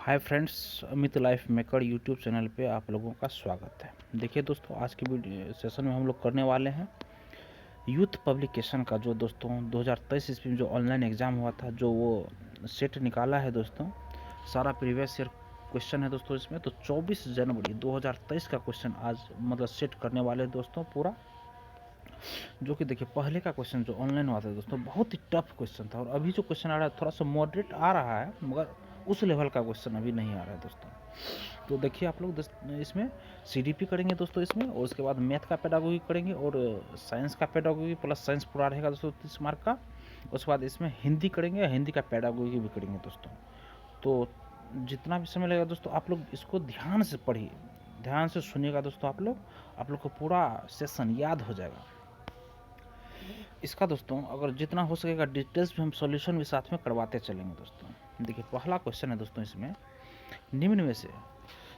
Hi friends, Amit life maker YouTube channel पे आप लोगों का स्वागत है। देखिए दोस्तों, आज के वीडियो सेशन में हम लोग करने वाले हैं यूथ पब्लिकेशन का जो दोस्तों 2023 ईस्वी में जो ऑनलाइन एग्ज़ाम हुआ था, जो वो सेट निकाला है दोस्तों। सारा प्रीवियस ईयर क्वेश्चन है दोस्तों इसमें। तो 24 जनवरी 2023 का क्वेश्चन आज मतलब सेट करने वाले हैं दोस्तों पूरा। जो कि देखिए, पहले का क्वेश्चन जो ऑनलाइन हुआ था दोस्तों, बहुत ही टफ क्वेश्चन था। और अभी जो क्वेश्चन आ रहा है थोड़ा सा मॉडरेट आ रहा है, मगर उस लेवल का क्वेश्चन अभी नहीं आ रहा है दोस्तों। तो देखिए आप लोग इसमें सीडीपी करेंगे दोस्तों इसमें, और उसके बाद मैथ का पेडागोगी करेंगे, और साइंस का पेडागोगी प्लस साइंस पूरा रहेगा दोस्तों 30 मार्क का। उसके बाद इसमें हिंदी करेंगे, हिंदी का पेडागोगी भी करेंगे दोस्तों। तो जितना भी समय लगेगा दोस्तों, आप लोग इसको ध्यान से पढ़िए, ध्यान से सुनिएगा दोस्तों। आप लोग को पूरा सेशन याद हो जाएगा इसका दोस्तों। अगर जितना हो सकेगा डिटेल्स भी हम सॉल्यूशन भी साथ में करवाते चलेंगे दोस्तों। देखिए पहला क्वेश्चन है दोस्तों इसमें, निम्न में से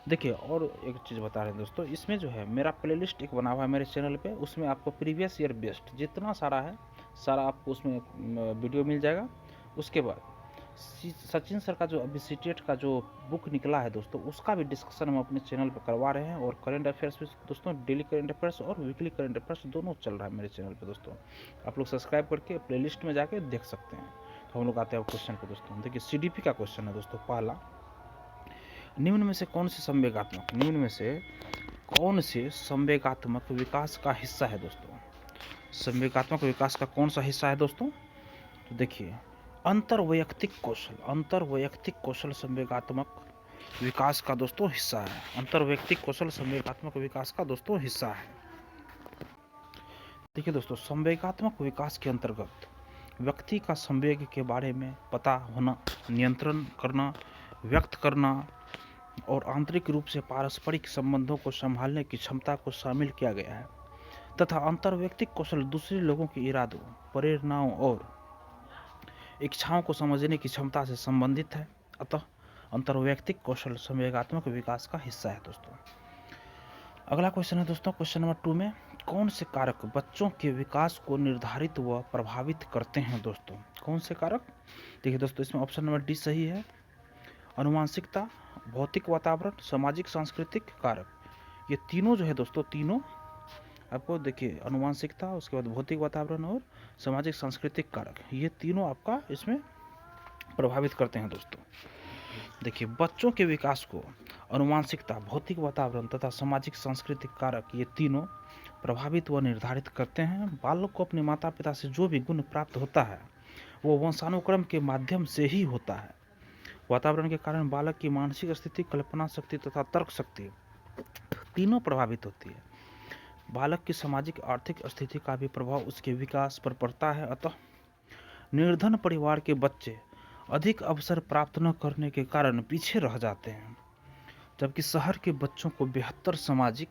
देखिए। और एक चीज़ बता रहे हैं दोस्तों, इसमें जो है मेरा प्लेलिस्ट एक बना हुआ है मेरे चैनल पे, उसमें आपको प्रीवियस ईयर बेस्ट जितना सारा है सारा आपको उसमें वीडियो मिल जाएगा। उसके बाद सचिन सर का जो अभी सीटेट का जो बुक निकला है दोस्तों, उसका भी डिस्कशन हम अपने चैनल पर करवा रहे हैं। और करंट अफेयर्स भी दोस्तों, डेली करंट अफेयर्स और वीकली करंट अफेयर्स दोनों चल रहा है मेरे चैनल पर दोस्तों। आप लोग सब्सक्राइब करके प्लेलिस्ट में जाके देख सकते हैं। तो हम लोग आते हैं क्वेश्चन पर दोस्तों। देखिए सीडीपी का क्वेश्चन है दोस्तों पहला, निम्न में से कौन से संवेगात्मक विकास का हिस्सा है दोस्तों। संवेगात्मक विकास का कौन सा हिस्सा है दोस्तों? तो देखिए, अंतर्वैयक्तिक कौशल संवेगात्मक विकास का दोस्तों हिस्सा है। अंतर्वैयक्तिक कौशल संवेगात्मक विकास का दोस्तों हिस्सा है। देखिए दोस्तों, संवेगात्मक विकास के अंतर्गत व्यक्ति का संवेग के बारे में पता होना, नियंत्रण करना, व्यक्त करना और आंतरिक रूप से पारस्परिक संबंधों को संभालने की क्षमता को शामिल किया गया है। तथा अंतर्वैयक्तिक कौशल दूसरे लोगों के इरादों, प्रेरणाओं और इच्छाओं को समझने की क्षमता से संबंधित है। अतः अंतर्वैयक्तिक कौशल संवेगात्मक विकास का हिस्सा है दोस्तों। अगला क्वेश्चन है दोस्तों, क्वेश्चन नंबर 2 में, कौन से कारक बच्चों के विकास को निर्धारित व प्रभावित करते हैं दोस्तों? कौन से कारक? देखिए दोस्तों, इसमें ऑप्शन नंबर डी सही है। अनुवांशिकता, भौतिक वातावरण, सामाजिक सांस्कृतिक कारक, ये तीनों जो है दोस्तों, तीनों आपको देखिए, अनुवांशिकता, उसके बाद भौतिक वातावरण और सामाजिक सांस्कृतिक कारक, ये तीनों आपका इसमें प्रभावित करते हैं दोस्तों। देखिए, बच्चों के विकास को अनुवांशिकता, भौतिक वातावरण तथा सामाजिक सांस्कृतिक कारक, ये तीनों प्रभावित व निर्धारित करते हैं। बालक को अपने माता पिता से जो भी गुण प्राप्त होता है वो वंशानुक्रम के माध्यम से ही होता है। वातावरण के कारण बालक की मानसिक स्थिति, कल्पना शक्ति तथा तर्क शक्ति तीनों प्रभावित होती है। बालक की सामाजिक आर्थिक स्थिति का भी प्रभाव उसके विकास पर पड़ता है। अतः निर्धन परिवार के बच्चे अधिक अवसर प्राप्त न करने के कारण पीछे रह जाते हैं, जबकि शहर के बच्चों को बेहतर सामाजिक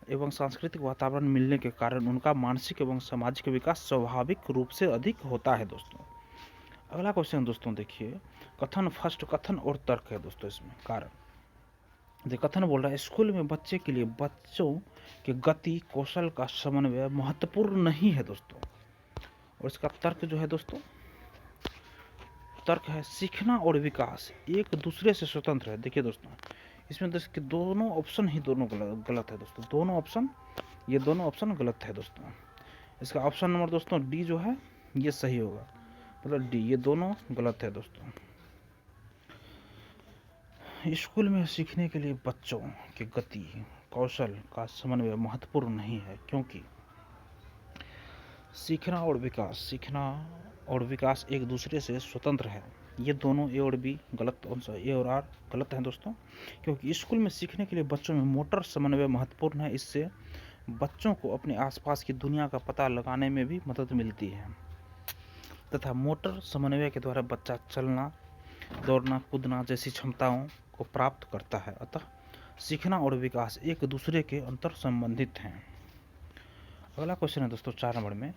एवं सांस्कृतिक वातावरण मिलने के कारण उनका मानसिक एवं सामाजिक विकास स्वाभाविक रूप से अधिक होता है दोस्तों। अगला क्वेश्चन दोस्तों देखिए, कथन और तर्क है दोस्तों इसमें कारण। कथन बोल रहा है, स्कूल में बच्चे के लिए बच्चों के गति कौशल का समन्वय महत्वपूर्ण नहीं है दोस्तों। और इसका तर्क जो है दोस्तों, तर्क है, सीखना और विकास एक दूसरे से स्वतंत्र है। देखिए दोस्तों, इसमें दोस्तों दोनों ऑप्शन ही गलत है दोस्तों। ये दोनों ऑप्शन गलत है दोस्तों। इसका ऑप्शन नंबर दोस्तों डी जो है ये सही होगा, मतलब डी, ये दोनों गलत है दोस्तों। स्कूल में सीखने के लिए बच्चों के गति कौशल का समन्वय महत्वपूर्ण नहीं है, क्योंकि सीखना और विकास एक दूसरे से स्वतंत्र है। ये दोनों ए और बी गलत, ए और आर गलत हैं दोस्तों। क्योंकि स्कूल में सीखने के लिए बच्चों में मोटर समन्वय महत्वपूर्ण है। इससे बच्चों को अपने आसपास की दुनिया का पता लगाने में भी मदद मिलती है, तथा मोटर समन्वय के द्वारा बच्चा चलना, दौड़ना, कूदना जैसी क्षमताओं को प्राप्त करता है। अतः सीखना और विकास एक दूसरे के अंतर संबंधित हैं। अगला क्वेश्चन है दोस्तों 4 नंबर में,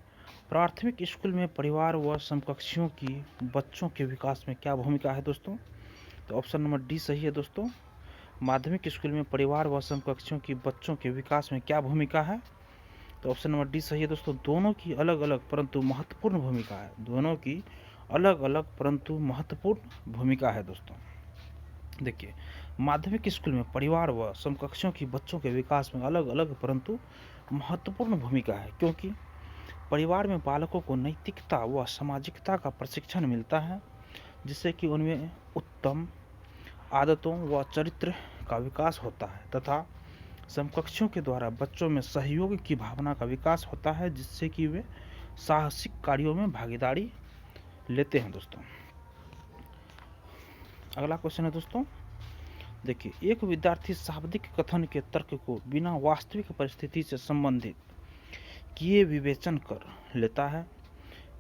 प्राथमिक स्कूल में परिवार व समकक्षियों की बच्चों के विकास में क्या भूमिका है दोस्तों? तो ऑप्शन नंबर डी सही है दोस्तों। माध्यमिक स्कूल में परिवार व समकक्षियों की बच्चों के विकास में क्या भूमिका है? तो ऑप्शन नंबर डी सही है दोस्तों। दोनों की अलग अलग परंतु महत्वपूर्ण भूमिका है, दोनों की अलग अलग परंतु महत्वपूर्ण भूमिका है दोस्तों। देखिए, माध्यमिक स्कूल में परिवार व समकक्षों की बच्चों के विकास में अलग अलग परंतु महत्वपूर्ण भूमिका है, क्योंकि परिवार में बालकों को नैतिकता व सामाजिकता का प्रशिक्षण मिलता है, जिससे कि उनमें उत्तम आदतों व चरित्र का विकास होता है, तथा समकक्षों के द्वारा बच्चों में सहयोग की भावना का विकास होता है, जिससे कि वे साहसिक कार्यों में भागीदारी लेते हैं दोस्तों। अगला क्वेश्चन है दोस्तों, देखिए, एक विद्यार्थी शाब्दिक कथन के तर्क को बिना वास्तविक परिस्थिति से संबंधित किए विवेचन कर लेता है।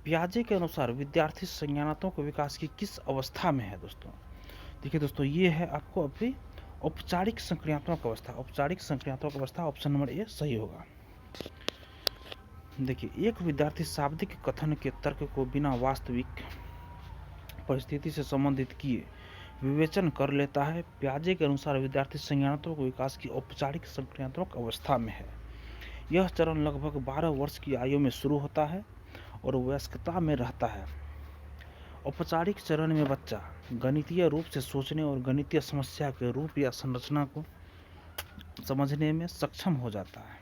पियाजे के अनुसार विद्यार्थी संज्ञानात्मक विकास की किस अवस्था में है दोस्तों? देखिए दोस्तों, ये है आपको अभी औपचारिक संक्रियात्मक अवस्था। औपचारिक संक्रियात्मक अवस्था ऑप्शन नंबर ए सही होगा। देखिए, एक विद्यार्थी शाब्दिक कथन के तर्क को बिना वास्तविक परिस्थिति से संबंधित किए विवेचन कर लेता है। पियाजे के अनुसार विद्यार्थी संज्ञानात्मक विकास की औपचारिक संक्रियात्मक अवस्था में है। यह चरण लगभग 12 वर्ष की आयु में शुरू होता है और वयस्कता में रहता है। औपचारिक चरण में बच्चा गणितीय रूप से सोचने और गणितीय समस्या के रूप या संरचना को समझने में सक्षम हो जाता है।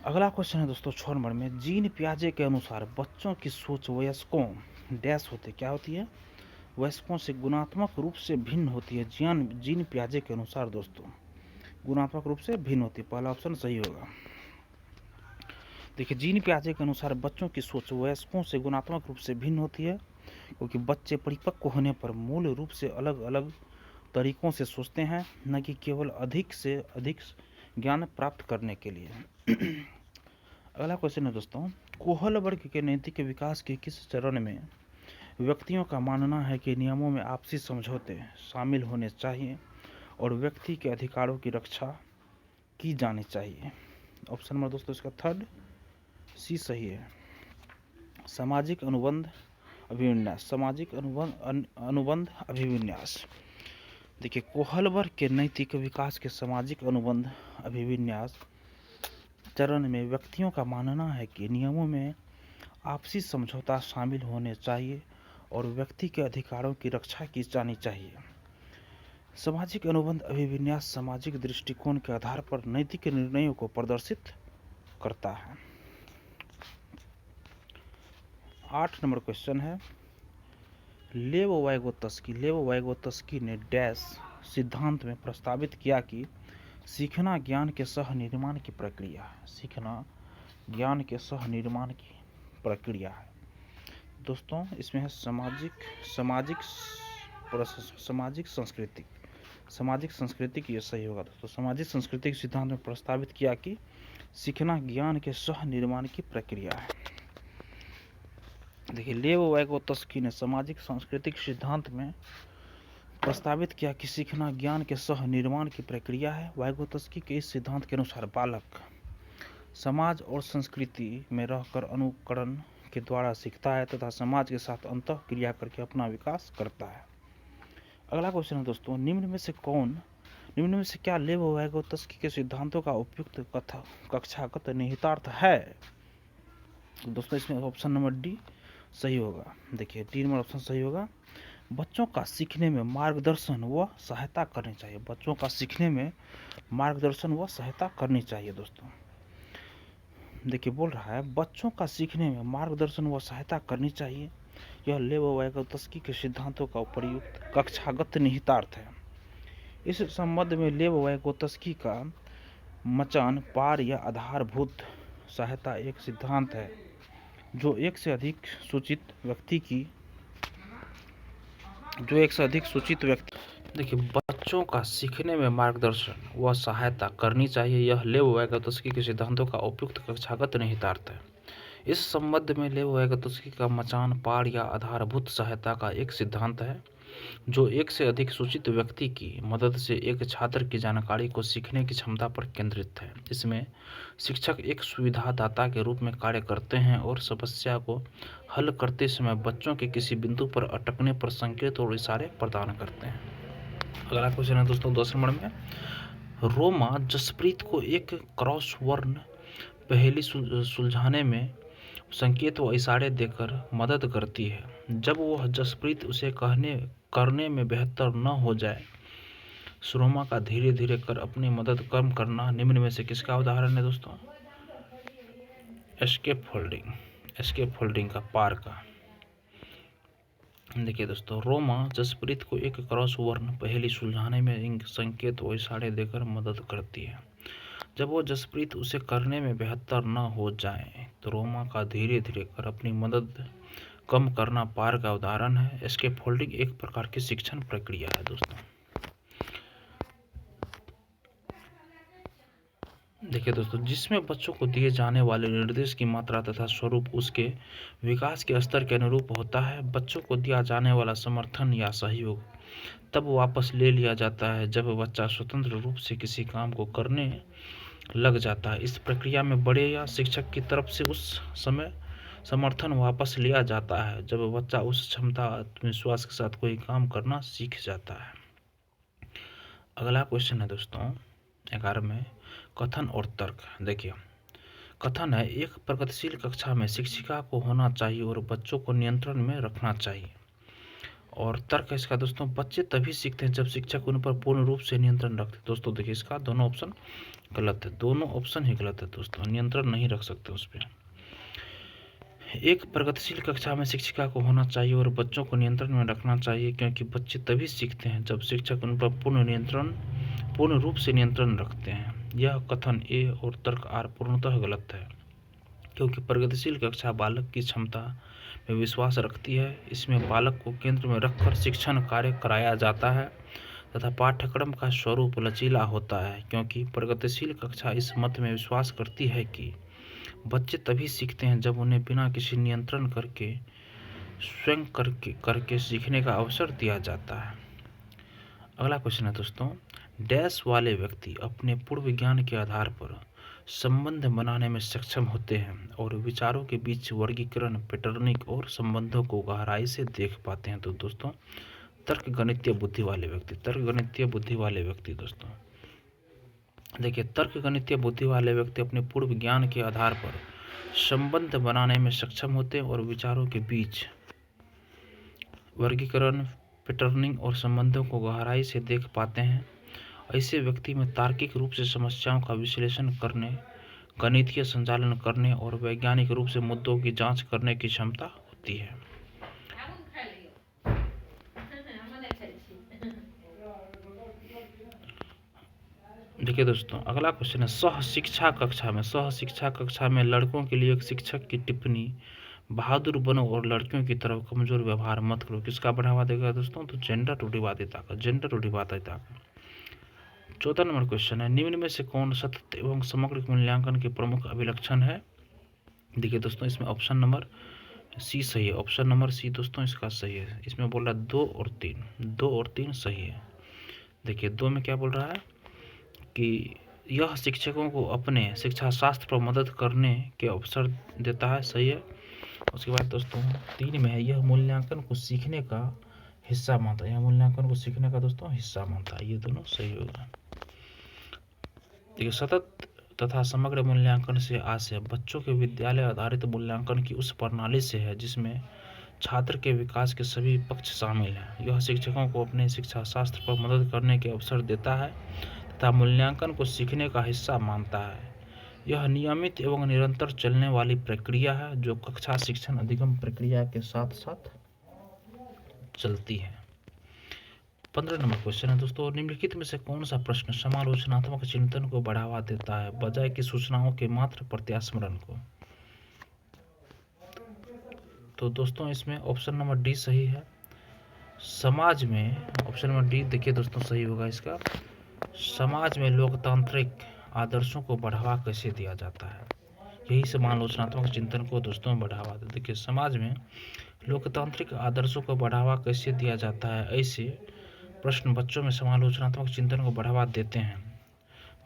अगला क्वेश्चन है दोस्तों 6 नंबर में, जीन पियाजे के अनुसार बच्चों की सोच वयस्कों डैश होते क्या होती है? वयस्कों से गुणात्मक रूप से भिन्न होती है। जीन पियाजे के अनुसार दोस्तों गुणात्मक रूप से भिन्न होती है। पहला ऑप्शन सही होगा। देखिए, जीन पियाजे के अनुसार बच्चों की सोच वयस्कों से गुणात्मक रूप से भिन्न होती है, क्योंकि बच्चे परिपक्व होने पर मूल रूप से अलग अलग तरीकों से सोचते हैं, न कि केवल अधिक से अधिक ज्ञान प्राप्त करने के लिए। अगला क्वेश्चन है दोस्तों, कोहल वर्ग के नैतिक विकास के किस चरण में व्यक्तियों का मानना है कि नियमों में आपसी समझौते शामिल होने चाहिए और व्यक्ति के अधिकारों की रक्षा की जानी चाहिए? ऑप्शन नंबर दोस्तों इसका थर्ड सी सही है। सामाजिक अनुबंध अभिविन्यास। सामाजिक अनुबंध अभिविन्यास। देखिए, कोहल वर्ग के नैतिक विकास के सामाजिक अनुबंध अभिविन्यास चरण में व्यक्तियों का मानना है कि नियमों में आपसी समझौता शामिल होने चाहिए और व्यक्ति के अधिकारों की रक्षा की जानी चाहिए। सामाजिक अनुबंध अभिविन्यास सामाजिक दृष्टिकोण के आधार पर नैतिक निर्णयों को प्रदर्शित करता है। 8 नंबर क्वेश्चन है, लेव वाइगोत्स्की ने डैश सिद्धांत में प्रस्तावित किया कि सीखना ज्ञान के सह निर्माण की प्रक्रिया है। सीखना ज्ञान के सह निर्माण की प्रक्रिया है दोस्तों। इसमें है सामाजिक सांस्कृतिक ये सही होगा दोस्तों। सामाजिक सांस्कृतिक सिद्धांत में प्रस्तावित किया कि सीखना ज्ञान के सह निर्माण की प्रक्रिया है। देखिए, लेव वाइगोत्स्की ने सामाजिक सांस्कृतिक सिद्धांत में प्रस्तावित किया कि सीखना ज्ञान के सह निर्माण की प्रक्रिया है। वाइगोत्स्की के इस सिद्धांत के अनुसार बालक समाज और संस्कृति में रहकर अनुकरण के द्वारा सीखता है तथा समाज के साथ अंतः क्रिया करके अपना विकास करता है। अगला क्वेश्चन है दोस्तों, निम्न में से क्या लेव वाइगोत्स्की के सिद्धांतों का उपयुक्त कक्षागत निहितार्थ है? दोस्तों इसमें ऑप्शन नंबर डी सही होगा। देखिए, डी नंबर ऑप्शन सही होगा। बच्चों का सीखने में मार्गदर्शन व सहायता करनी चाहिए। बच्चों का सीखने में मार्गदर्शन व सहायता करनी चाहिए दोस्तों। देखिए, बोल रहा है बच्चों का सीखने में मार्गदर्शन व सहायता करनी चाहिए। यह लेव वाइगोत्स्की के सिद्धांतों का उपयुक्त कक्षागत निहितार्थ है। इस संबंध में लेव वाइगोत्स्की का मचान पार या आधारभूत सहायता एक सिद्धांत है जो एक से अधिक सूचित व्यक्ति देखिए, बच्चों का सीखने में मार्गदर्शन व सहायता करनी चाहिए। यह लेव वाइगोत्स्की के सिद्धांतों का उपयुक्त कक्षागत निहितार्थ है। इस संबंध में लेव वाइगोत्स्की का मचान पार या आधारभूत सहायता का एक सिद्धांत है जो एक से अधिक सूचित व्यक्ति की मदद से एक छात्र की जानकारी को सीखने की क्षमता पर केंद्रित है। इसमें शिक्षक एक सुविधादाता के रूप में कार्य करते हैं और समस्या को हल करते समय बच्चों के किसी बिंदु पर अटकने पर संकेत और इशारे प्रदान करते हैं। अगला क्वेश्चन है दोस्तों 10 नंबर में, रोमा जसप्रीत को एक क्रॉसवर्ड पहेली सुलझाने में संकेत व इशारे देकर मदद करती है। जब वह जसप्रीत उसे करने में बेहतर न हो जाए, सुरमा का धीरे धीरे कर अपनी मदद कम करना निम्न में से किसका उदाहरण है दोस्तों? एस्केप फोल्डिंग का, पार का। देखिए दोस्तों, रोमा जसप्रीत को एक क्रॉस वर्ण पहेली सुलझाने में संकेत व इशारे देकर मदद करती है। जब वो जसप्रीत उसे करने में बेहतर न हो जाए तो रोमा का धीरे धीरे कर अपनी मदद कम करना पार का उदाहरण है। एस्केप फोल्डिंग एक प्रकार की शिक्षण प्रक्रिया है दोस्तों। देखिए दोस्तों, जिसमें बच्चों को दिए जाने वाले निर्देश की मात्रा तथा स्वरूप उसके विकास के स्तर के अनुरूप होता है। बच्चों को दिया जाने वाला समर्थन या सहयोग तब वापस ले लिया जाता है जब बच्चा स्वतंत्र रूप से किसी काम को करने लग जाता है। इस प्रक्रिया में बड़े या शिक्षक की तरफ से उस समय समर्थन वापस लिया जाता है जब बच्चा उस क्षमता आत्मविश्वास के साथ कोई काम करना सीख जाता है। अगला क्वेश्चन है दोस्तों 11 में, कथन और तर्क। देखिए, कथन है, एक प्रगतिशील कक्षा में शिक्षिका को होना चाहिए और बच्चों को नियंत्रण में रखना चाहिए। और तर्क है इसका दोस्तों, बच्चे तभी सीखते हैं जब शिक्षक उन पर पूर्ण रूप से नियंत्रण रखते हैं। दोस्तों देखिए, इसका दोनों ऑप्शन गलत है, दोनों ऑप्शन ही गलत है दोस्तों, नियंत्रण नहीं रख सकते उस पर। एक प्रगतिशील कक्षा में शिक्षिका को होना चाहिए और बच्चों को नियंत्रण में रखना चाहिए क्योंकि बच्चे तभी सीखते हैं जब शिक्षक उन पर पूर्ण रूप से नियंत्रण रखते हैं। यह कथन ए और तर्क आर पूर्णतः गलत है क्योंकि प्रगतिशील कक्षा बालक की क्षमता में विश्वास रखती है। इसमें बालक को केंद्र में रखकर शिक्षण कार्य कराया जाता है तथा पाठ्यक्रम का स्वरूप लचीला होता है क्योंकि प्रगतिशील कक्षा इस मत में विश्वास करती है कि बच्चे तभी सीखते हैं जब उन्हें बिना किसी नियंत्रण करके स्वयं करके सीखने का अवसर दिया जाता है। अगला क्वेश्चन है दोस्तों, डैश वाले व्यक्ति अपने पूर्व ज्ञान के आधार पर संबंध बनाने में सक्षम होते हैं और विचारों के बीच वर्गीकरण, पैटर्निंग और संबंधों को गहराई से देख पाते हैं। तो दोस्तों, तर्क गणितीय बुद्धि वाले व्यक्ति दोस्तों, देखिए, तर्क गणितीय बुद्धि वाले व्यक्ति अपने पूर्व ज्ञान के आधार पर संबंध बनाने में सक्षम होते हैं और विचारों के बीच वर्गीकरण, पैटर्निंग और संबंधों को गहराई से देख पाते हैं। ऐसे व्यक्ति में तार्किक रूप से समस्याओं का विश्लेषण करने, गणितीय संचालन करने और वैज्ञानिक रूप से मुद्दों की जांच करने की क्षमता होती है। देखिए दोस्तों, अगला क्वेश्चन है, सह शिक्षा कक्षा में लड़कों के लिए एक शिक्षक की टिप्पणी, बहादुर बनो और लड़कियों की तरफ कमजोर व्यवहार मत करो, किसका बढ़ावा देगा दोस्तों? तो जेंडर रूढ़िवादिता का। 14 नंबर क्वेश्चन है, निम्न में से कौन सतत एवं समग्र मूल्यांकन के प्रमुख अभिलक्षण है? देखिए दोस्तों, इसमें ऑप्शन नंबर सी सही है, ऑप्शन नंबर सी दोस्तों इसका सही है। इसमें बोल रहा है 2 और 3 सही है। देखिए, 2 में क्या बोल रहा है कि यह शिक्षकों को अपने शिक्षा शास्त्र पर मदद करने के अवसर देता है, सही है। उसके बाद दोस्तों 3 में है, यह मूल्यांकन को सीखने का हिस्सा मानता है, ये दोनों सही होगा। देखिए, सतत तथा समग्र मूल्यांकन से आशय बच्चों के विद्यालय आधारित मूल्यांकन की उस प्रणाली से है जिसमें छात्र के विकास के सभी पक्ष शामिल हैं। यह शिक्षकों को अपने शिक्षा शास्त्र पर मदद करने के अवसर देता है तथा मूल्यांकन को सीखने का हिस्सा मानता है। यह नियमित एवं निरंतर चलने वाली प्रक्रिया है जो कक्षा शिक्षण अधिगम प्रक्रिया के साथ साथ चलती है। 15 नंबर क्वेश्चन है दोस्तों, निम्नलिखित में से कौन सा प्रश्न समालोचनात्मक चिंतन को बढ़ावा देता है बजाय कि सूचनाओं के मात्र प्रत्यास्मरण को? तो दोस्तों, इसमें ऑप्शन नंबर डी सही है। समाज में ऑप्शन नंबर डी देखिए दोस्तों सही होगा इसका। समाज में लोकतांत्रिक आदर्शों को बढ़ावा कैसे दिया जाता है? यही समालोचनात्मक चिंतन को दोस्तों बढ़ावा देता है। देखिए, समाज में लोकतांत्रिक आदर्शों को बढ़ावा कैसे दिया जाता है, ऐसे प्रश्न बच्चों में समालोचनात्मक चिंतन को बढ़ावा देते हैं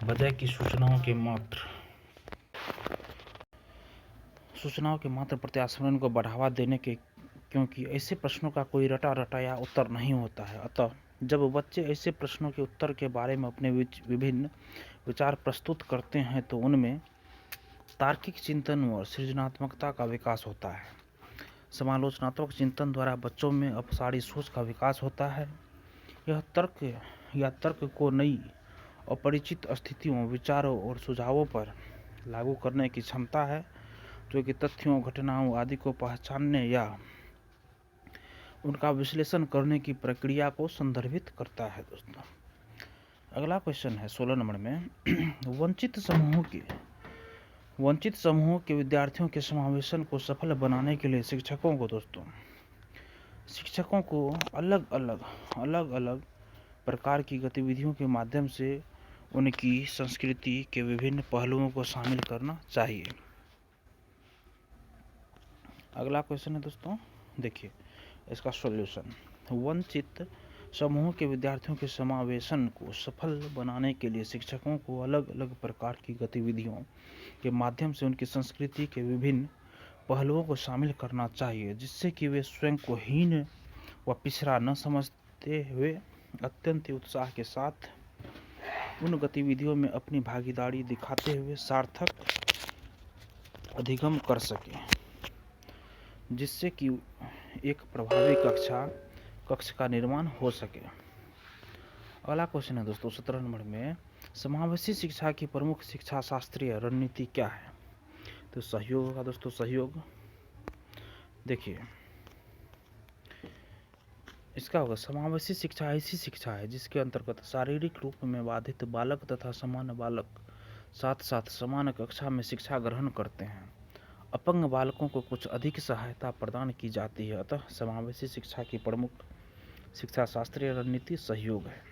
बजाय कि सूचनाओं के मात्र प्रत्यास्मरण को बढ़ावा देने के, क्योंकि ऐसे प्रश्नों का कोई रटा रटाया उत्तर नहीं होता है। अतः जब बच्चे ऐसे प्रश्नों के उत्तर के बारे में अपने विभिन्न विचार प्रस्तुत करते हैं तो उनमें तार्किक चिंतन और सृजनात्मकता का विकास होता है। समालोचनात्मक चिंतन द्वारा बच्चों में अपसारी सोच का विकास होता है। यह तर्क को नई अपरिचित स्थितियों, विचारों और सुझावों पर लागू करने की क्षमता है, जो कि तथ्यों, घटनाओं आदि को पहचानने या उनका विश्लेषण करने की प्रक्रिया को संदर्भित करता है। दोस्तों, अगला क्वेश्चन है 16 नंबर में वंचित समूहों के विद्यार्थियों के समावेशन को सफल बनाने के लिए शिक्षकों को अलग अलग प्रकार की गतिविधियों के माध्यम से उनकी संस्कृति के विभिन्न पहलुओं को शामिल करना चाहिए। अगला क्वेश्चन है दोस्तों, देखिए इसका सॉल्यूशन। वंचित समूह के विद्यार्थियों के समावेशन को सफल बनाने के लिए शिक्षकों को अलग अलग प्रकार की गतिविधियों के माध्यम से उनकी संस्कृति के विभिन्न पहलुओं को शामिल करना चाहिए, जिससे कि वे स्वयं को हीन व पिछड़ा न समझते हुए अत्यंत उत्साह के साथ उन गतिविधियों में अपनी भागीदारी दिखाते हुए सार्थक अधिगम कर सकें, जिससे कि एक प्रभावी कक्ष का निर्माण हो सके। अगला क्वेश्चन है दोस्तों 17 नंबर में समावेशी शिक्षा की प्रमुख शिक्षा शास्त्रीय रणनीति क्या है? तो सहयोग होगा दोस्तों, सहयोग। देखिए इसका होगा समावेशी शिक्षा ऐसी शिक्षा है जिसके अंतर्गत शारीरिक रूप में बाधित बालक तथा सामान्य बालक साथ साथ समान कक्षा में शिक्षा ग्रहण करते हैं। अपंग बालकों को कुछ अधिक सहायता प्रदान की जाती है। अतः समावेशी शिक्षा की प्रमुख शिक्षा शास्त्रीय रणनीति सहयोग है।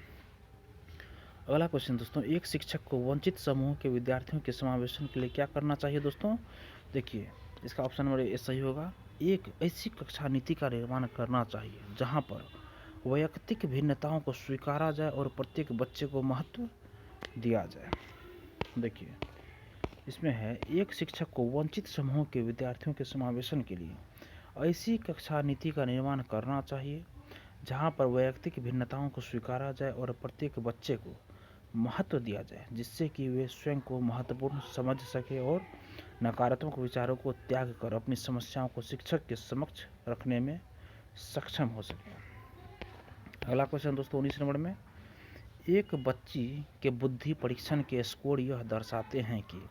अगला क्वेश्चन दोस्तों, एक शिक्षक को वंचित समूह के विद्यार्थियों के समावेशन के लिए क्या करना चाहिए? दोस्तों देखिए इसका ऑप्शन नंबर ए सही होगा। एक ऐसी कक्षा नीति का निर्माण करना चाहिए जहां पर वैयक्तिक भिन्नताओं को स्वीकारा जाए और प्रत्येक बच्चे को महत्व दिया जाए। देखिए इसमें है, एक शिक्षक को वंचित समूह के विद्यार्थियों के समावेशन के लिए ऐसी कक्षा नीति का निर्माण करना चाहिए जहां पर वैयक्तिक भिन्नताओं को स्वीकारा जाए और प्रत्येक बच्चे को महत्व दिया जाए, जिससे कि वे स्वयं को महत्वपूर्ण समझ सके और नकारात्मक विचारों को त्याग कर अपनी समस्याओं को शिक्षक के समक्ष रखने में सक्षम हो सके। अगला क्वेश्चन दोस्तों 19 नंबर में, एक बच्ची के बुद्धि परीक्षण के स्कोर यह दर्शाते हैं कि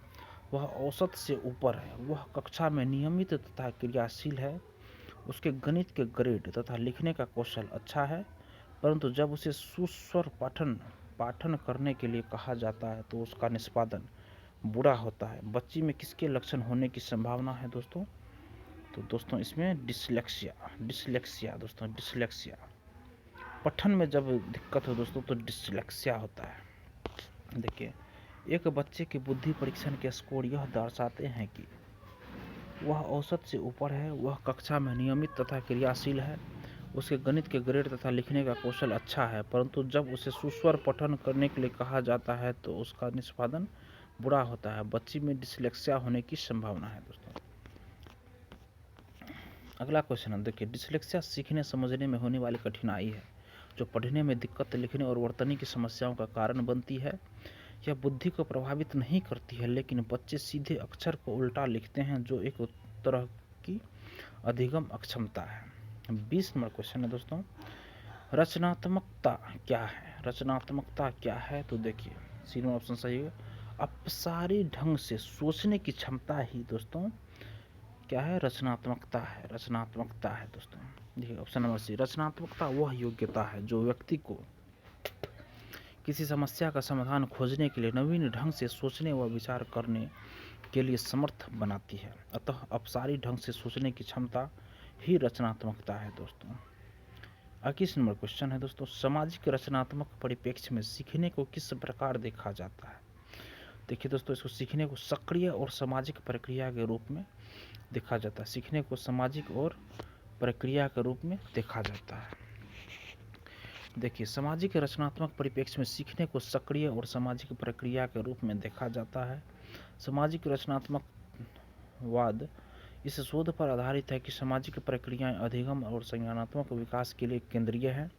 वह औसत से ऊपर है, वह कक्षा में नियमित तथा क्रियाशील है, उसके गणित के ग्रेड तथा लिखने का कौशल अच्छा है, परंतु जब उसे सुस्वर पाठन करने के लिए कहा जाता है तो उसका निष्पादन बुरा होता है। बच्ची में किसके लक्षण होने की संभावना है दोस्तों? तो दोस्तों इसमें डिसलेक्सिया पठन में जब दिक्कत हो दोस्तों तो डिसलेक्सिया होता है। देखिए एक बच्चे के बुद्धि परीक्षण के स्कोर यह दर्शाते हैं कि वह औसत से ऊपर है, वह कक्षा में नियमित तथा क्रियाशील है, उसके गणित के ग्रेड तथा लिखने का कौशल अच्छा है, परंतु जब उसे सुस्वर पठन करने के लिए कहा जाता है तो उसका निष्पादन बुरा होता है। बच्ची में डिसलेक्सिया होने की संभावना है दोस्तों। अगला क्वेश्चन है, देखिए डिसलेक्सिया सीखने समझने में होने वाली कठिनाई है जो पढ़ने में दिक्कत, लिखने और वर्तनी की समस्याओं का कारण बनती है। यह बुद्धि को प्रभावित नहीं करती है, लेकिन बच्चे सीधे अक्षर को उल्टा लिखते हैं, जो एक तरह की अधिगम अक्षमता है। 20 नंबर क्वेश्चन है दोस्तों, रचनात्मकता क्या है? रचनात्मकता क्या है? तो देखिए सी नंबर ऑप्शन सही है। अपसारी ढंग से सोचने की क्षमता ही दोस्तों क्या है? रचनात्मकता है दोस्तों। देखिए ऑप्शन नंबर सी, रचनात्मकता वह योग्यता है जो व्यक्ति को किसी समस्या का समाधान खोजने के लिए नवीन ढंग से सोचने व विचार करने के लिए समर्थ बनाती है। अतः अपसारी ढंग से सोचने की क्षमता ही रचनात्मकता है दोस्तों। 21 नंबर क्वेश्चन है दोस्तों, सामाजिक रचनात्मक परिप्रेक्ष्य में सीखने को किस प्रकार देखा जाता है? देखिए दोस्तों इसको सीखने को सक्रिय और सामाजिक प्रक्रिया के रूप में देखा जाता है। सीखने को सामाजिक और प्रक्रिया के रूप में देखा जाता है। देखिए सामाजिक रचनात्मक परिप्रेक्ष्य में सीखने को सक्रिय और सामाजिक प्रक्रिया के रूप में देखा जाता है। सामाजिक रचनात्मकवाद इस शोध पर आधारित है कि सामाजिक प्रक्रियाएं अधिगम और संज्ञानात्मक विकास के लिए केंद्रीय है।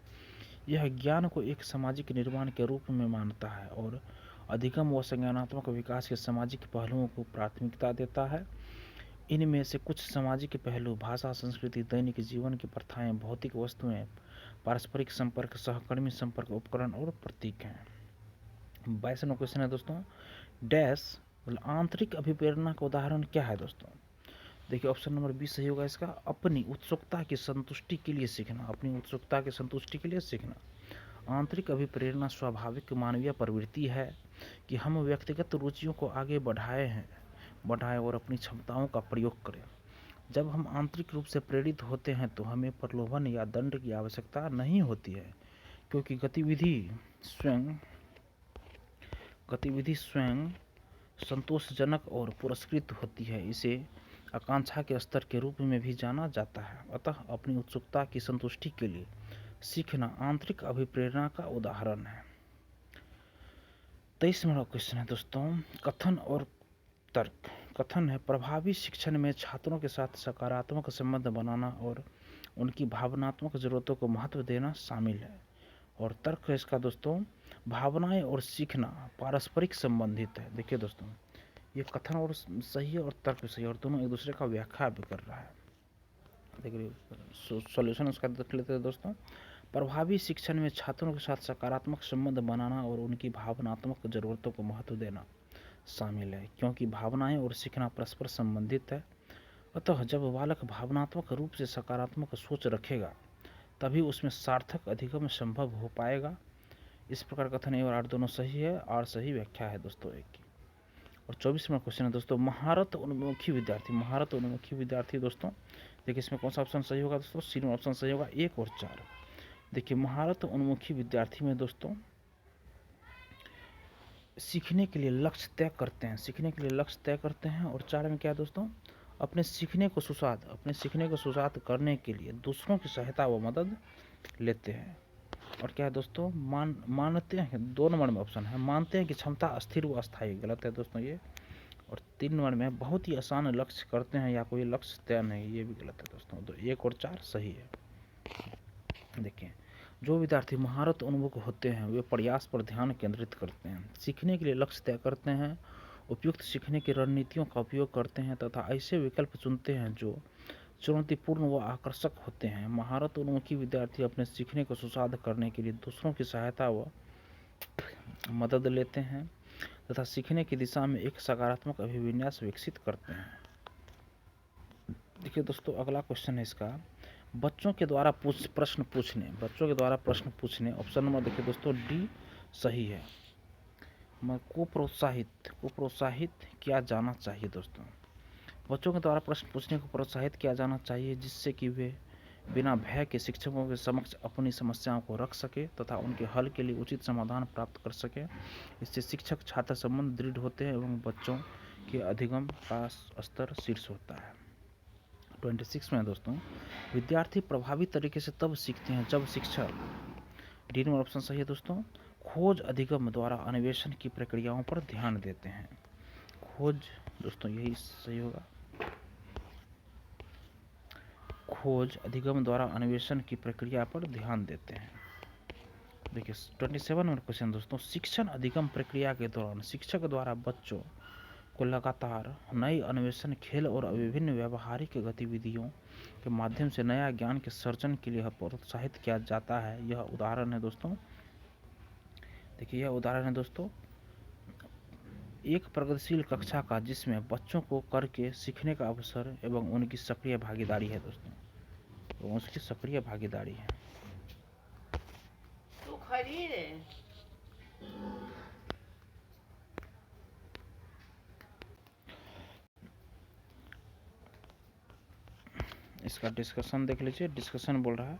यह ज्ञान को एक सामाजिक निर्माण के रूप में मानता है और अधिगम व संज्ञानात्मक विकास के सामाजिक पहलुओं को प्राथमिकता देता है। इनमें से कुछ सामाजिक पहलू भाषा, संस्कृति, दैनिक जीवन की प्रथाएं, भौतिक वस्तुएं, पारस्परिक संपर्क, सहकर्मी संपर्क, उपकरण और प्रतीक हैं। 22वां क्वेश्चन है दोस्तों, डैश आंतरिक अभिप्रेरणा का उदाहरण क्या है दोस्तों? देखिए ऑप्शन नंबर बी सही होगा इसका, अपनी उत्सुकता की संतुष्टि के लिए सीखना। अपनी उत्सुकता की संतुष्टि के लिए सीखना। आंतरिक अभिप्रेरणा स्वाभाविक मानवीय प्रवृत्ति है कि हम व्यक्तिगत रुचियों को आगे बढ़ाएं और अपनी क्षमताओं का प्रयोग करें। जब हम आंतरिक रूप से प्रेरित होते हैं तो हमें प्रलोभन या दंड की आवश्यकता नहीं होती है, क्योंकि गतिविधि स्वयं संतोषजनक और पुरस्कृत होती है। इसे आकांक्षा के स्तर के रूप में भी जाना जाता है। अतः अपनी उत्सुकता की संतुष्टि के लिए सीखना आंतरिक अभिप्रेरणा का उदाहरण है। 23वां क्वेश्चन है दोस्तों, कथन और तर्क। कथन है, प्रभावी शिक्षण में छात्रों के साथ सकारात्मक संबंध बनाना और उनकी भावनात्मक जरूरतों को महत्व देना शामिल है। और तर्क है इसका दोस्तों, भावनाएं और सीखना पारस्परिक संबंधित है। देखिए दोस्तों, ये कथन और सही है और तर्क सही है और दोनों एक दूसरे का व्याख्या भी कर रहा है। देखिए सॉल्यूशन उसका देख लेते हैं दोस्तों। प्रभावी शिक्षण में छात्रों के साथ सकारात्मक संबंध बनाना और उनकी भावनात्मक जरूरतों को महत्व देना शामिल है, क्योंकि भावनाएं और सीखना परस्पर संबंधित है। अतः जब बालक भावनात्मक रूप से सकारात्मक सोच रखेगा तभी उसमें सार्थक अधिगम संभव हो पाएगा। इस प्रकार कथन ए और आर दोनों सही है और सही व्याख्या है दोस्तों एक की। और 24वां क्वेश्चन है दोस्तों, महारत उन्मुखी विद्यार्थी। महारत उन्मुखी विद्यार्थी दोस्तों, देखिए इसमें कौन सा ऑप्शन सही होगा दोस्तों? सी ऑप्शन सही होगा, 1 और 4। देखिए महारत उन्मुखी विद्यार्थी में दोस्तों सीखने के लिए लक्ष्य तय करते हैं और 4 में क्या है दोस्तों, अपने सीखने को सुसाध करने के लिए दूसरों की सहायता व मदद लेते हैं। और क्या है दोस्तों, मानते हैं, 2 नंबर में ऑप्शन है, मानते हैं कि क्षमता अस्थिर व अस्थायी। गलत है दोस्तों ये। और 3 नंबर में बहुत ही आसान लक्ष्य करते हैं या कोई लक्ष्य तय नहीं, ये भी गलत है दोस्तों। तो 1 और 4 सही है। देखिए, जो विद्यार्थी महारत उन्मुख होते हैं वे प्रयास पर ध्यान केंद्रित करते हैं, सीखने के लिए लक्ष्य तय करते हैं, उपयुक्त सीखने की रणनीतियों का उपयोग करते हैं तथा ऐसे विकल्प चुनते हैं जो चुनौतीपूर्ण व आकर्षक होते हैं। महारत उन्मुखी विद्यार्थी अपने सीखने को सुसाध करने के लिए दूसरों की सहायता व मदद लेते हैं तथा सीखने की दिशा में एक सकारात्मक अभिविन्यास विकसित करते हैं। देखिए दोस्तों, अगला क्वेश्चन है इसका, बच्चों के द्वारा प्रश्न पूछने। ऑप्शन नंबर देखिए दोस्तों डी सही है। को प्रोत्साहित किया जाना चाहिए दोस्तों। बच्चों के द्वारा प्रश्न पूछने को प्रोत्साहित किया जाना चाहिए, जिससे कि वे बिना भय के शिक्षकों के समक्ष अपनी समस्याओं को रख सके तथा उनके हल के लिए उचित समाधान प्राप्त कर सके। इससे शिक्षक छात्र संबंध दृढ़ होते हैं एवं बच्चों के अधिगम का स्तर शीर्ष होता है। 26 में दोस्तों, विद्यार्थी प्रभावी तरीके से तब सीखते हैं जब शिक्षक, डी नंबर ऑप्शन सही है दोस्तों, खोज अधिगम द्वारा अन्वेषण की प्रक्रियाओं पर ध्यान देते हैं। खोज दोस्तों यही सही होगा, खोज अधिगम द्वारा अन्वेषण की प्रक्रिया पर ध्यान देते हैं। देखिए 27 नंबर क्वेश्चन दोस्तों, शिक्षण अधिगम प्रक्रिया के दौरान शिक्षक द्वारा बच्चों को लगातार नई अन्वेषण, खेल और विभिन्न व्यावहारिक गतिविधियों के माध्यम से नया ज्ञान के सर्जन के लिए प्रोत्साहित किया जाता है। यह उदाहरण है दोस्तों, देखिए यह उदाहरण है दोस्तों एक प्रगतिशील कक्षा का, जिसमें बच्चों को करके सीखने का अवसर एवं उनकी सक्रिय भागीदारी है दोस्तों, तो उसकी सक्रिय भागीदारी है। तू खरीद इसका डिस्कशन देख लीजिए। डिस्कशन बोल रहा है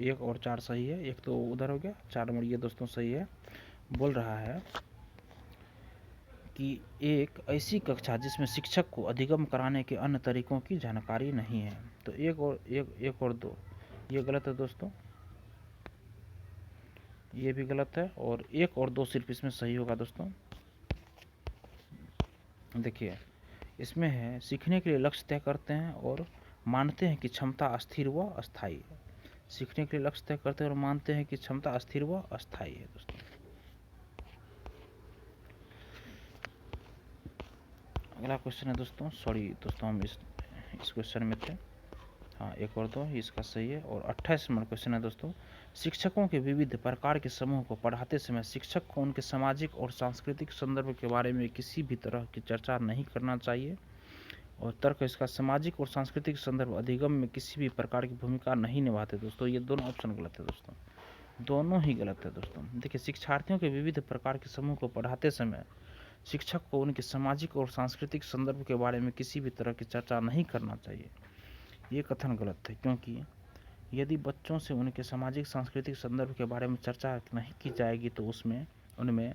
1 और 4 सही है, 1 तो उधर हो गया, 4 नंबर ये दोस्तों सही है। बोल रहा है कि एक ऐसी कक्षा जिसमें शिक्षक को अधिगम कराने के अन्य तरीकों की जानकारी नहीं है। तो 1 और 2 ये गलत है दोस्तों, ये भी गलत है। और 1 और 2 सिर्फ इसमें सही होगा दोस्तों। देखिए इसमें है, सीखने के लिए लक्ष्य तय करते हैं और मानते हैं कि क्षमता अस्थिर व अस्थायी है। सीखने के लिए लक्ष्य तय करते हैं और मानते हैं कि क्षमता अस्थिर व अस्थायी है दोस्तों। अगला क्वेश्चन है दोस्तों, सॉरी दोस्तों हम इस क्वेश्चन में थे, हाँ एक और दो इसका सही है। और 28 नंबर क्वेश्चन है दोस्तों, शिक्षकों के विविध प्रकार के समूह को पढ़ाते समय शिक्षक को उनके सामाजिक और सांस्कृतिक संदर्भ के बारे में किसी भी तरह की चर्चा नहीं करना चाहिए। और तर्क इसका, सामाजिक और सांस्कृतिक संदर्भ अधिगम में किसी भी प्रकार की भूमिका नहीं निभाते। दोस्तों ये दोनों ऑप्शन गलत है दोस्तों, दोनों ही गलत है दोस्तों। देखिए, शिक्षार्थियों के विविध प्रकार के समूह को पढ़ाते समय शिक्षक को उनके सामाजिक और सांस्कृतिक संदर्भ के बारे में किसी भी तरह की चर्चा नहीं करना चाहिए। ये कथन गलत है, क्योंकि यदि बच्चों से उनके सामाजिक सांस्कृतिक संदर्भ के बारे में चर्चा नहीं की जाएगी तो उनमें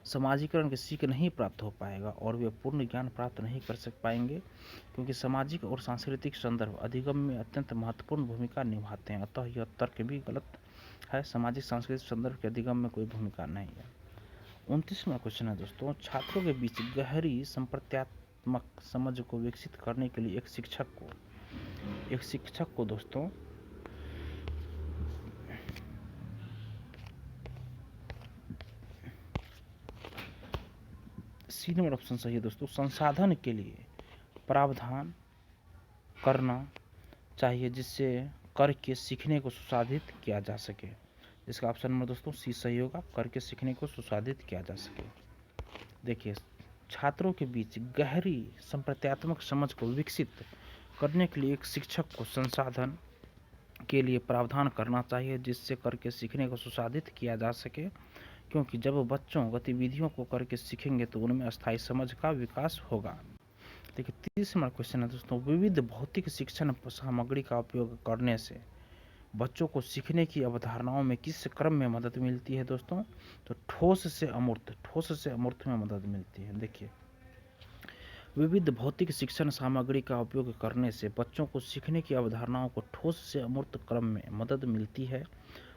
समाजीकरण की सीख नहीं प्राप्त हो पाएगा और वे पूर्ण ज्ञान प्राप्त नहीं कर सक पाएंगे, क्योंकि सामाजिक और सांस्कृतिक संदर्भ अधिगम में अत्यंत महत्वपूर्ण भूमिका निभाते हैं। अतः यह तर्क भी गलत है, सामाजिक सांस्कृतिक संदर्भ के अधिगम में कोई भूमिका नहीं है। 29वां क्वेश्चन है दोस्तों, छात्रों के बीच गहरी संप्रत्यात्मक समझ को विकसित करने के लिए एक शिक्षक को दोस्तों सी नंबर ऑप्शन सही है दोस्तों, संसाधन के लिए प्रावधान करना चाहिए जिससे करके सीखने को सुसाधित किया जा सके। इसका ऑप्शन नंबर दोस्तों सी सही होगा, करके सीखने को सुसाधित किया जा सके। देखिए, छात्रों के बीच गहरी संप्रत्यात्मक समझ को विकसित करने के लिए एक शिक्षक को संसाधन के लिए प्रावधान करना चाहिए जिससे करके सीखने को सुसाधित किया जा सके, क्योंकि जब बच्चों गतिविधियों को करके सीखेंगे तो उनमें अस्थायी समझ का विकास होगा। देखिए, 30 नंबर क्वेश्चन है दोस्तों, विविध भौतिक शिक्षण सामग्री का उपयोग करने से बच्चों को सीखने की अवधारणाओं में किस क्रम में मदद मिलती है दोस्तों? तो ठोस से अमूर्त में मदद मिलती है। देखिए, विविध भौतिक शिक्षण सामग्री का उपयोग करने से बच्चों को सीखने की अवधारणाओं को ठोस से अमूर्त क्रम में मदद मिलती है,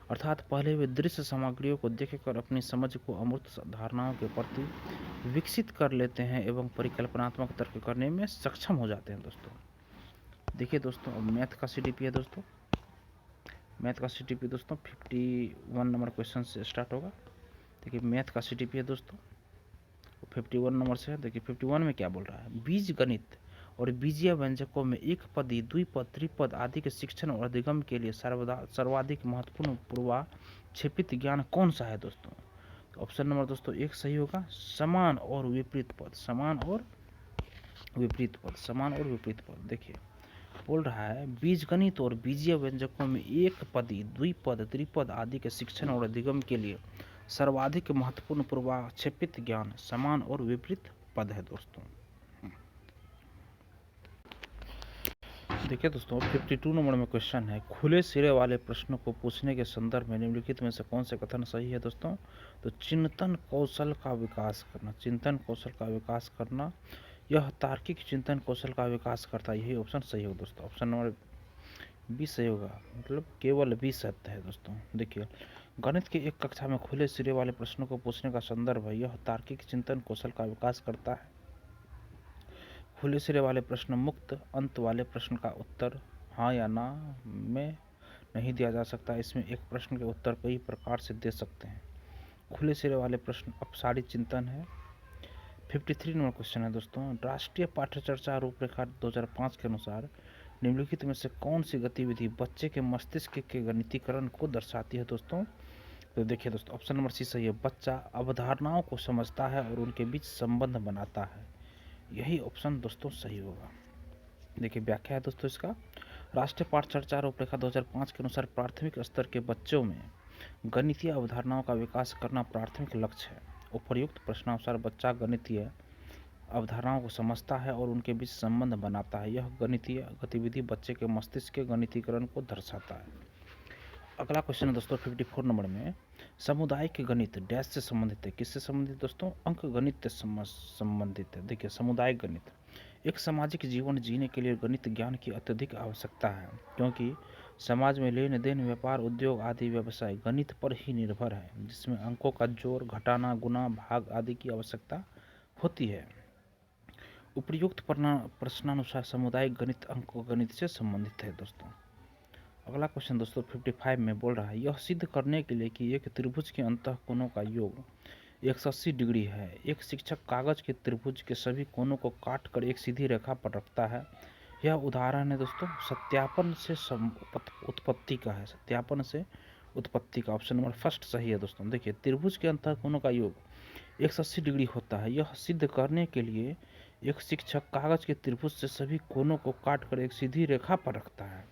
अर्थात पहले वे दृश्य सामग्रियों को देखकर अपनी समझ को अमूर्त धारणाओं के प्रति विकसित कर लेते हैं एवं परिकल्पनात्मक तर्क करने में सक्षम हो जाते हैं दोस्तों। देखिए दोस्तों, अब मैथ का सीडीपी है दोस्तों, मैथ का सीडीपी दोस्तों 51 नंबर क्वेश्चन से स्टार्ट होगा। देखिए, मैथ का सीडीपी है दोस्तों 51 नंबर से है। देखिए 51 में क्या बोल रहा है, बीज गणित और बीजीय व्यंजकों में एक पदी, द्विपद, त्रिपद आदि के शिक्षण और अधिगम के लिए सर्वाधिक महत्वपूर्ण पूर्वाक्षेपित ज्ञान कौन सा है दोस्तों? तो ऑप्शन नंबर दोस्तों एक सही होगा, समान और विपरीत पद। समान और विपरीत पद। देखिए, बोल रहा है बीजगणित और बीजीय व्यंजकों में एक पदी, द्विपद, त्रिपद आदि के शिक्षण और अधिगम के लिए सर्वाधिक महत्वपूर्ण पूर्वाक्षेपित ज्ञान समान और विपरीत पद है दोस्तों। देखिए दोस्तों, 52 नंबर में क्वेश्चन है, खुले सिरे वाले प्रश्नों को पूछने के संदर्भ में निम्नलिखित में से कौन से कथन सही है दोस्तों? तो चिंतन कौशल का विकास करना, यह तार्किक चिंतन कौशल का विकास करता है। यही ऑप्शन सही होगा दोस्तों, ऑप्शन नंबर बी सही होगा, मतलब केवल बी सत्य है दोस्तों। देखिए, गणित की एक कक्षा में खुले सिरे वाले प्रश्नों को पूछने का संदर्भ है, यह तार्किक चिंतन कौशल का विकास करता है। खुले सिरे वाले प्रश्न मुक्त अंत वाले प्रश्न का उत्तर हाँ या ना में नहीं दिया जा सकता। इसमें एक प्रश्न के उत्तर कई प्रकार से दे सकते हैं। खुले सिरे वाले प्रश्न अपसारी चिंतन है। 53 नंबर क्वेश्चन है दोस्तों, राष्ट्रीय पाठ्य चर्चा रूपरेखा 2005 के अनुसार निम्नलिखित में से कौन सी गतिविधि बच्चे के मस्तिष्क के गणितीकरण को दर्शाती है दोस्तों? तो देखिए दोस्तों, ऑप्शन नंबर सी सही है, बच्चा अवधारणाओं को समझता है और उनके बीच संबंध बनाता है। यही ऑप्शन दोस्तों सही होगा। देखिए, व्याख्या है दोस्तों इसका, राष्ट्रीय पाठ चर्चा रूपरेखा 2005 के अनुसार प्राथमिक स्तर के बच्चों में गणितीय अवधारणाओं का विकास करना प्राथमिक लक्ष्य है। उपर्युक्त प्रश्नानुसार बच्चा गणितीय अवधारणाओं को समझता है और उनके बीच संबंध बनाता है। यह गणितीय गतिविधि बच्चे के मस्तिष्क के गणितीकरण को दर्शाता है। अगला क्वेश्चन है दोस्तों 54 नंबर में, सामुदायिक गणित डैश से संबंधित है? किससे संबंधित दोस्तों? अंक गणित से संबंधित है। देखिए, सामुदायिक गणित एक सामाजिक जीवन जीने के लिए गणित ज्ञान की अत्यधिक आवश्यकता है, क्योंकि समाज में लेन देन, व्यापार, उद्योग आदि व्यवसाय गणित पर ही निर्भर है, जिसमें अंकों का जोड़, घटाना, गुना, भाग आदि की आवश्यकता होती है। उपर्युक्त प्रश्नानुसार सामुदायिक गणित अंक गणित से संबंधित है दोस्तों। अगला क्वेश्चन दोस्तों 55 में बोल रहा है, यह सिद्ध करने के लिए कि एक त्रिभुज के अंतःकोणों का योग 180 डिग्री है। एक शिक्षक कागज के त्रिभुज के सभी कोनों को काटकर एक सीधी रेखा पर रखता है। यह उदाहरण है दोस्तों सत्यापन से उत्पत्ति का है। सत्यापन से उत्पत्ति का ऑप्शन नंबर फर्स्ट सही है दोस्तों। देखिए त्रिभुज के अंतः कोनों का योग 180 डिग्री होता है। यह सिद्ध करने के लिए एक शिक्षक कागज के त्रिभुज से सभी कोनों को काटकर एक सीधी रेखा पर रखता है।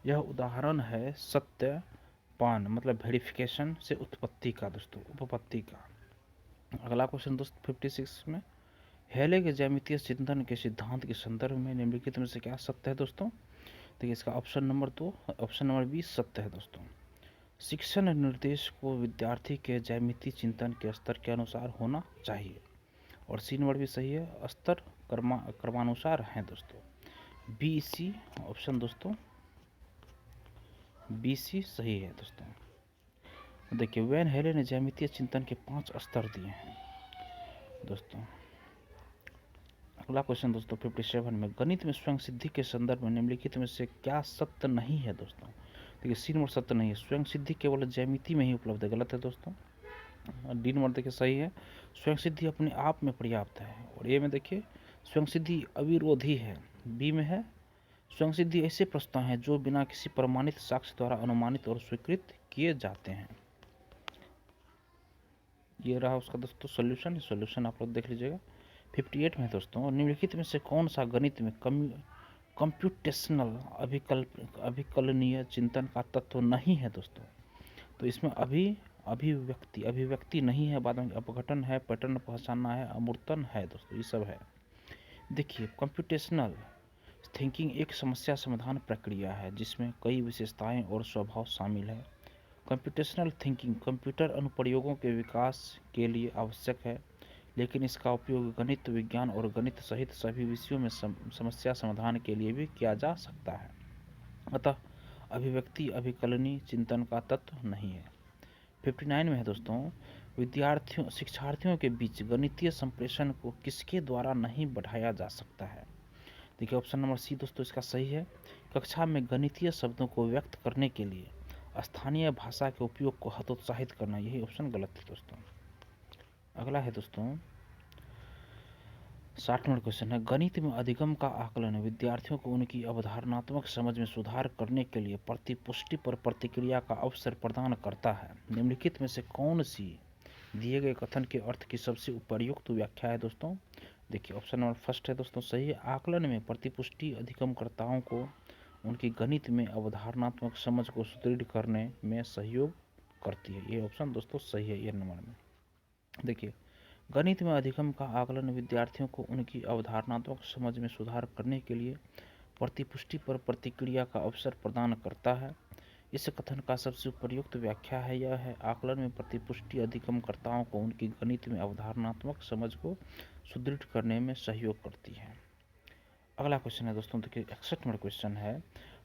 यह उदाहरण है सत्यापन मतलब वेरिफिकेशन से उत्पत्ति का दोस्तों, उपपत्ति का। अगला क्वेश्चन दोस्तों 56 में, हेले के ज्यामितीय चिंतन के सिद्धांत के संदर्भ में निम्नलिखित में से क्या सत्य है दोस्तों? देखिए इसका ऑप्शन नंबर 2, ऑप्शन नंबर 20 सत्य है दोस्तों। शिक्षण निर्देश को विद्यार्थी के ज्यामितीय चिंतन के स्तर के अनुसार होना चाहिए, और सी नंबर भी सही है, स्तर क्रमानुसार है दोस्तों। बी सी ऑप्शन दोस्तों बी सी सही है दोस्तों। देखिए वैन हेले ने ज्यामितीय चिंतन के 5 स्तर दिए हैं दोस्तों। अगला क्वेश्चन दोस्तों 57 में, गणित में स्वयं सिद्धि के संदर्भ में निम्नलिखित में से क्या सत्य नहीं है दोस्तों? देखिए सी नंबर सत्य नहीं है, स्वयं सिद्धि केवल ज्यामिति में ही उपलब्ध है, गलत है दोस्तों। डी नंबर देखिए सही है, स्वयं सिद्धि अपने आप में पर्याप्त है। और ए में देखिए स्वयं सिद्धि अविरोधी है। बी में है स्वयं सिद्धि ऐसे प्रश्न हैं जो बिना किसी प्रमाणित साक्ष्य द्वारा अनुमानित और स्वीकृत किए जाते हैं। ये रहा उसका दोस्तों सॉल्यूशन। सॉल्यूशन आप लोग देख लीजिएगा। 58 में दोस्तों, निम्नलिखित में से कौन सा गणित में कंप्यूटेशनल अभिकलनीय चिंतन का तत्व नहीं है दोस्तों? तो इसमें अभिव्यक्ति नहीं है, बाद में अपघटन है, पैटर्न पहचानना है, अमूर्तन है दोस्तों, ये सब है। देखिए कंप्यूटेशनल थिंकिंग एक समस्या समाधान प्रक्रिया है जिसमें कई विशेषताएं और स्वभाव शामिल है। कंप्यूटेशनल थिंकिंग कंप्यूटर अनुप्रयोगों के विकास के लिए आवश्यक है, लेकिन इसका उपयोग गणित विज्ञान और गणित सहित सभी विषयों में समस्या समाधान के लिए भी किया जा सकता है। अतः अभिव्यक्ति अभिकलनीय चिंतन का तत्व नहीं है। 59 में है दोस्तों, शिक्षार्थियों के बीच गणितीय संप्रेषण को किसके द्वारा नहीं बढ़ाया जा सकता है? देखिए ऑप्शन नंबर सी दोस्तों इसका सही है, कक्षा में गणितीय शब्दों को व्यक्त करने के लिए स्थानीय भाषा के उपयोग को हतोत्साहित करना, यही ऑप्शन गलत है दोस्तों। अगला है दोस्तों 60 नंबर क्वेश्चन है, गणित में अधिगम का आकलन विद्यार्थियों को उनकी अवधारणात्मक समझ में सुधार करने के लिए प्रतिपुष्टि पर प्रतिक्रिया का अवसर प्रदान करता है। निम्नलिखित में से कौन सी दिए गए कथन के अर्थ की सबसे उपयुक्त व्याख्या है दोस्तों? देखिए ऑप्शन नंबर फर्स्ट है दोस्तों सही है, आकलन में प्रतिपुष्टि अधिगमकर्ताओं को उनकी गणित में अवधारणात्मक समझ को सुदृढ़ करने में सहयोग करती है, ये ऑप्शन दोस्तों सही है। ये नंबर में देखिए गणित में अधिगम का आकलन विद्यार्थियों को उनकी अवधारणात्मक समझ में सुधार करने के लिए प्रतिपुष्टि पर प्रतिक्रिया का अवसर प्रदान करता है। इस कथन का सबसे उपयुक्त व्याख्या है यह है, आकलन में प्रतिपुष्टि अधिगमकर्ताओं को उनकी गणित में अवधारणात्मक समझ को सुदृढ़ करने में सहयोग करती है। अगला क्वेश्चन है दोस्तों देखिए 61 नंबर क्वेश्चन है,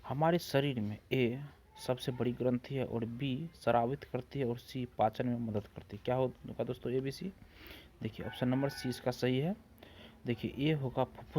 हमारे शरीर में ए सबसे बड़ी ग्रंथि है और बी स्रावित करती है और सी पाचन में मदद करती है, क्या होगा दोस्तों ए बी सी? देखिए ऑप्शन नंबर सी इसका सही है। देखिए ए होगा फुफ्फुस